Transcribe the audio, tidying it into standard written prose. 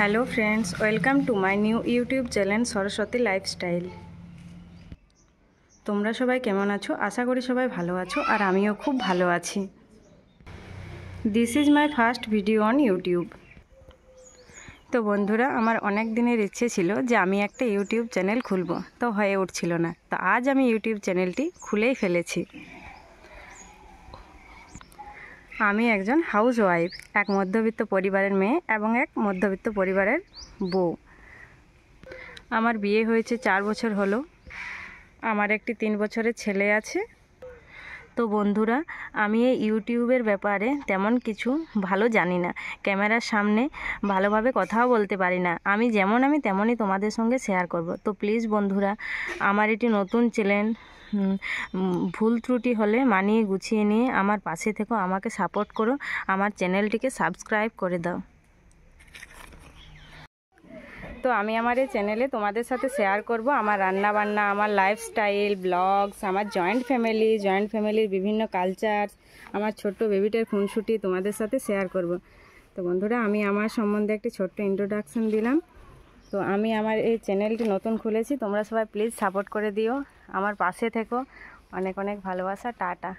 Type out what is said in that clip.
Hello friends, welcome to my new YouTube channel Saraswati lifestyle. তোমরা সবাই কেমন আছো? আশা করি সবাই ভালো আছো, আর আমিও খুব ভালো আছি। This is my first video on YouTube. তো বন্ধুরা, আমার অনেক দিনের ইচ্ছে ছিল যে আমি একটা ইউটিউব চ্যানেল খুলব, তো হয়ে উঠছিল না। তো আজ আমি ইউটিউব চ্যানেলটি খুলেই ফেলেছি। আমি একজন হাউস ওয়াইফ, এক মধ্যবিত্ত পরিবারের মেয়ে এবং এক মধ্যবিত্ত পরিবারের বউ। আমার বিয়ে হয়েছে 4 বছর হলো। আমার একটি 3 বছরের ছেলে আছে। তো বন্ধুরা, আমি এই ইউটিউবের ব্যাপারে তেমন কিছু ভালো জানি না। ক্যামেরার সামনে ভালোভাবে কথাও বলতে পারি না। আমি তেমনই তোমাদের সঙ্গে শেয়ার করব। তো প্লিজ বন্ধুরা, আমার এটি নতুন চ্যানেল, ভুল ত্রুটি হলে মানিয়ে গুছিয়ে নিয়ে আমার পাশে থেকো, আমাকে সাপোর্ট করো, আমার চ্যানেলটিকে সাবস্ক্রাইব করে দাও। তো আমি আমার এই চ্যানেলে তোমাদের সাথে শেয়ার করব আমার রান্নাবান্না, আমার লাইফস্টাইল, ব্লগস, আমার জয়েন্ট ফ্যামিলির বিভিন্ন কালচার, আমার ছোট্ট বেবিটার খুনসুটি তোমাদের সাথে শেয়ার করব। তো বন্ধুরা, আমি আমার সম্বন্ধে একটি ছোট্ট ইন্ট্রোডাকশন দিলাম। তো আমি আমার এই চ্যানেলটি নতুন খুলেছি, তোমরা সবাই প্লিজ সাপোর্ট করে দিও, আমার পাশে থেকো। অনেক অনেক ভালোবাসা। টাটা।